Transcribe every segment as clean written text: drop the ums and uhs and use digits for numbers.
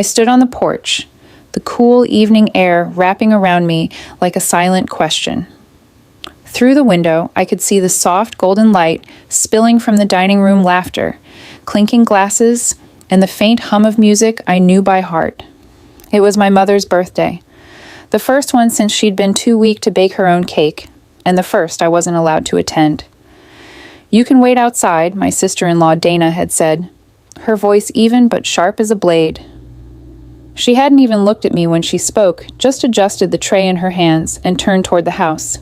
I stood on the porch, the cool evening air wrapping around me like a silent question. Through the window, I could see the soft golden light spilling from the dining room laughter, clinking glasses, and the faint hum of music I knew by heart. It was my mother's birthday, the first one since she'd been too weak to bake her own cake, and the first I wasn't allowed to attend. "You can wait outside," my sister-in-law Dana had said, her voice even but sharp as a blade. She hadn't even looked at me when she spoke, just adjusted the tray in her hands and turned toward the house.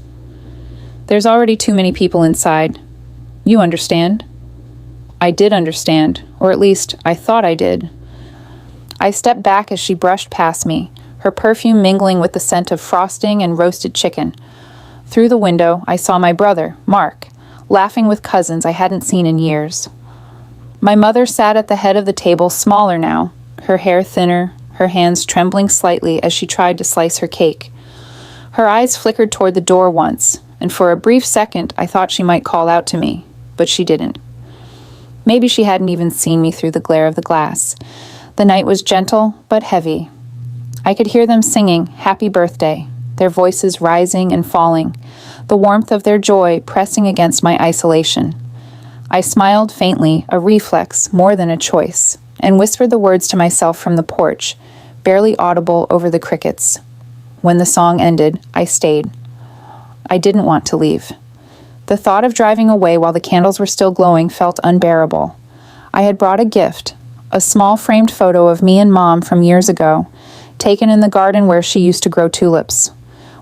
"There's already too many people inside. You understand?" I did understand, or at least I thought I did. I stepped back as she brushed past me, her perfume mingling with the scent of frosting and roasted chicken. Through the window, I saw my brother, Mark, laughing with cousins I hadn't seen in years. My mother sat at the head of the table, smaller now, her hair thinner, her hands trembling slightly as she tried to slice her cake. Her eyes flickered toward the door once, and for a brief second I thought she might call out to me, but she didn't. Maybe she hadn't even seen me through the glare of the glass. The night was gentle but heavy. I could hear them singing "Happy Birthday," their voices rising and falling, the warmth of their joy pressing against my isolation. I smiled faintly, a reflex more than a choice, and whispered the words to myself from the porch, barely audible over the crickets. When the song ended, I stayed. I didn't want to leave. The thought of driving away while the candles were still glowing felt unbearable. I had brought a gift, a small framed photo of me and Mom from years ago, taken in the garden where she used to grow tulips.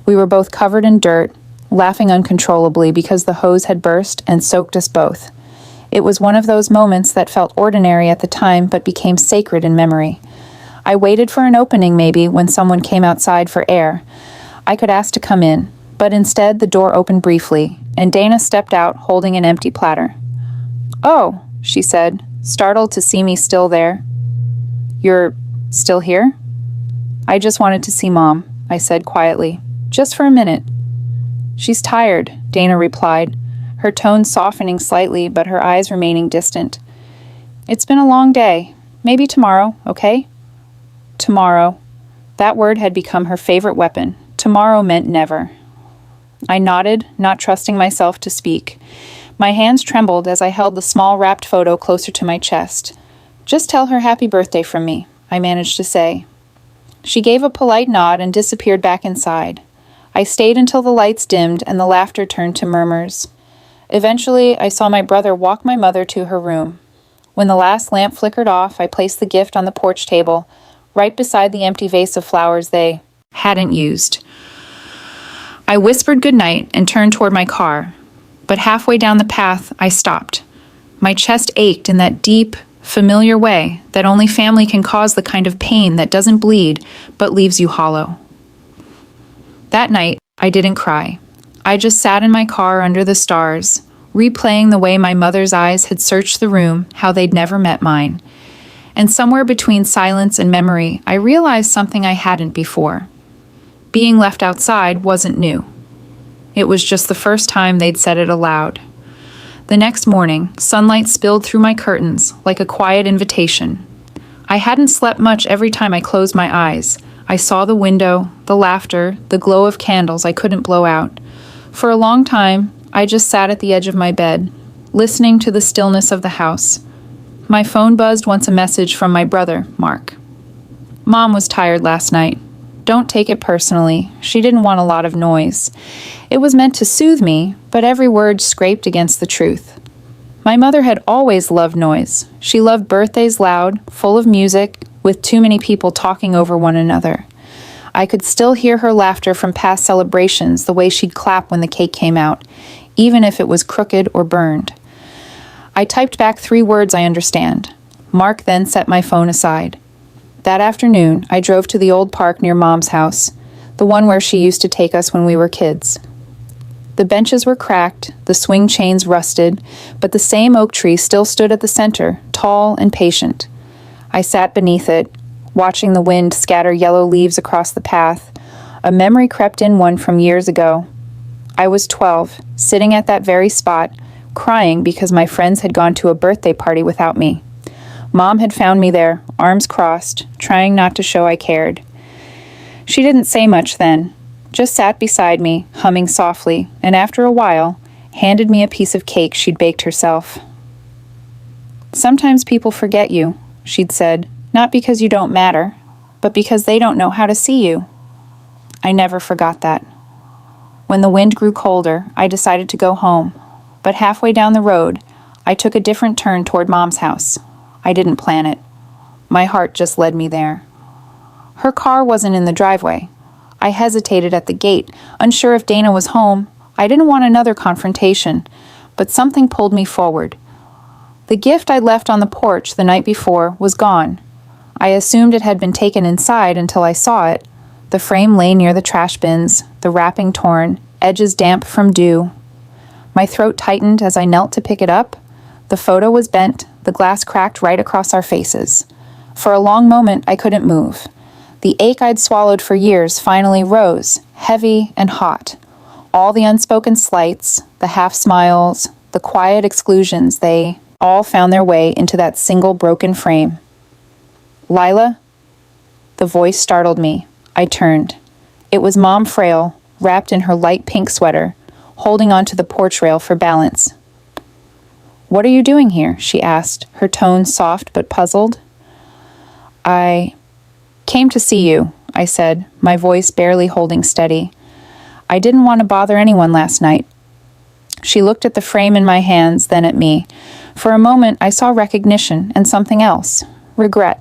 We were both covered in dirt, laughing uncontrollably because the hose had burst and soaked us both. It was one of those moments that felt ordinary at the time but became sacred in memory. I waited for an opening maybe when someone came outside for air. I could ask to come in, but instead the door opened briefly, and Dana stepped out holding an empty platter. "Oh," she said, startled to see me still there. "You're still here?" "I just wanted to see Mom," I said quietly. "Just for a minute." "She's tired," Dana replied, her tone softening slightly but her eyes remaining distant. "It's been a long day. Maybe tomorrow, okay?" Tomorrow. That word had become her favorite weapon. Tomorrow meant never. I nodded, not trusting myself to speak. My hands trembled as I held the small wrapped photo closer to my chest. "Just tell her happy birthday from me," I managed to say. She gave a polite nod and disappeared back inside. I stayed until the lights dimmed and the laughter turned to murmurs. Eventually, I saw my brother walk my mother to her room. When the last lamp flickered off, I placed the gift on the porch table, right beside the empty vase of flowers they hadn't used. I whispered goodnight and turned toward my car, but halfway down the path, I stopped. My chest ached in that deep, familiar way that only family can cause the kind of pain that doesn't bleed but leaves you hollow. That night, I didn't cry. I just sat in my car under the stars, replaying the way my mother's eyes had searched the room, how they'd never met mine. And somewhere between silence and memory, I realized something I hadn't before. Being left outside wasn't new. It was just the first time they'd said it aloud. The next morning, sunlight spilled through my curtains like a quiet invitation. I hadn't slept much every time I closed my eyes. I saw the window, the laughter, the glow of candles I couldn't blow out. For a long time, I just sat at the edge of my bed, listening to the stillness of the house. My phone buzzed once a message from my brother, Mark. "Mom was tired last night. Don't take it personally. She didn't want a lot of noise. It was meant to soothe me, but every word scraped against the truth. My mother had always loved noise. She loved birthdays loud, full of music, with too many people talking over one another. I could still hear her laughter from past celebrations, the way she'd clap when the cake came out, even if it was crooked or burned. I typed back 3 words I understand. Mark then set my phone aside. That afternoon, I drove to the old park near Mom's house, the one where she used to take us when we were kids. The benches were cracked, the swing chains rusted, but the same oak tree still stood at the center, tall and patient. I sat beneath it, watching the wind scatter yellow leaves across the path. A memory crept in one from years ago. I was 12, sitting at that very spot, crying because my friends had gone to a birthday party without me. Mom had found me there, arms crossed, trying not to show I cared. She didn't say much then, just sat beside me, humming softly, and after a while, handed me a piece of cake she'd baked herself. "Sometimes people forget you," she'd said, "not because you don't matter, but because they don't know how to see you." I never forgot that. When the wind grew colder, I decided to go home, but halfway down the road, I took a different turn toward Mom's house. I didn't plan it. My heart just led me there. Her car wasn't in the driveway. I hesitated at the gate, unsure if Dana was home. I didn't want another confrontation, but something pulled me forward. The gift I'd left on the porch the night before was gone. I assumed it had been taken inside until I saw it. The frame lay near the trash bins, the wrapping torn, edges damp from dew. My throat tightened as I knelt to pick it up. The photo was bent, the glass cracked right across our faces. For a long moment, I couldn't move. The ache I'd swallowed for years finally rose, heavy and hot. All the unspoken slights, the half-smiles, the quiet exclusions, they all found their way into that single broken frame. "Lila?" The voice startled me. I turned. It was Mom Frail, wrapped in her light pink sweater, holding onto the porch rail for balance. "What are you doing here?" she asked, her tone soft but puzzled. "I came to see you," I said, my voice barely holding steady. "I didn't want to bother anyone last night." She looked at the frame in my hands, then at me. For a moment, I saw recognition and something else, regret.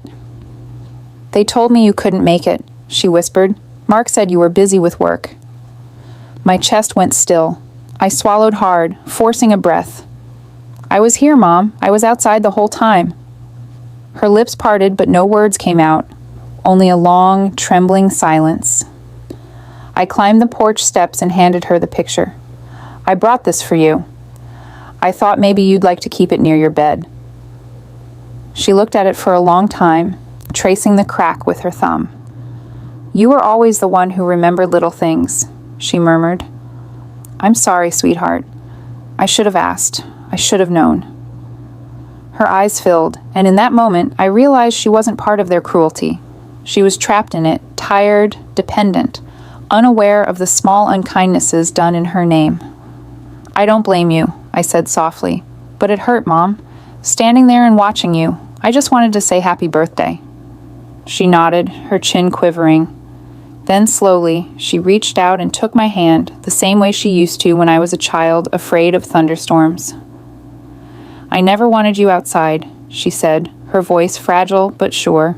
"They told me you couldn't make it," she whispered. "Mark said you were busy with work." My chest went still. I swallowed hard, forcing a breath. "I was here, Mom. I was outside the whole time." Her lips parted, but no words came out. Only a long, trembling silence. I climbed the porch steps and handed her the picture. "I brought this for you. I thought maybe you'd like to keep it near your bed." She looked at it for a long time, tracing the crack with her thumb. "You were always the one who remembered little things," she murmured. "I'm sorry, sweetheart. I should have asked. I should have known." Her eyes filled, and in that moment, I realized she wasn't part of their cruelty. She was trapped in it, tired, dependent, unaware of the small unkindnesses done in her name. "I don't blame you," I said softly, "but it hurt, Mom. Standing there and watching you, I just wanted to say happy birthday." She nodded, her chin quivering. Then slowly, she reached out and took my hand, the same way she used to when I was a child afraid of thunderstorms. "I never wanted you outside," she said, her voice fragile but sure.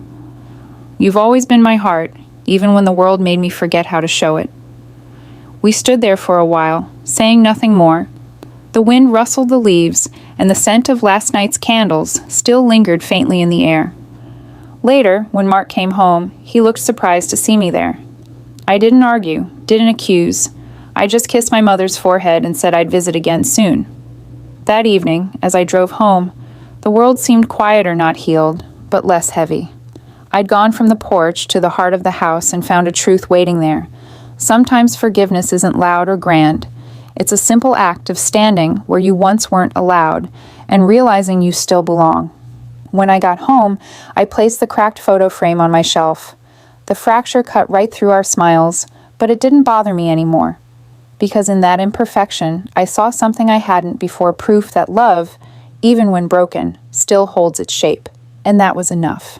"You've always been my heart, even when the world made me forget how to show it." We stood there for a while, saying nothing more. The wind rustled the leaves, and the scent of last night's candles still lingered faintly in the air. Later, when Mark came home, he looked surprised to see me there. I didn't argue, didn't accuse. I just kissed my mother's forehead and said I'd visit again soon. That evening, as I drove home, the world seemed quieter, not healed, but less heavy. I'd gone from the porch to the heart of the house and found a truth waiting there. Sometimes forgiveness isn't loud or grand. It's a simple act of standing where you once weren't allowed and realizing you still belong. When I got home, I placed the cracked photo frame on my shelf. The fracture cut right through our smiles, but it didn't bother me anymore. Because in that imperfection, I saw something I hadn't before, proof that love, even when broken, still holds its shape. And that was enough.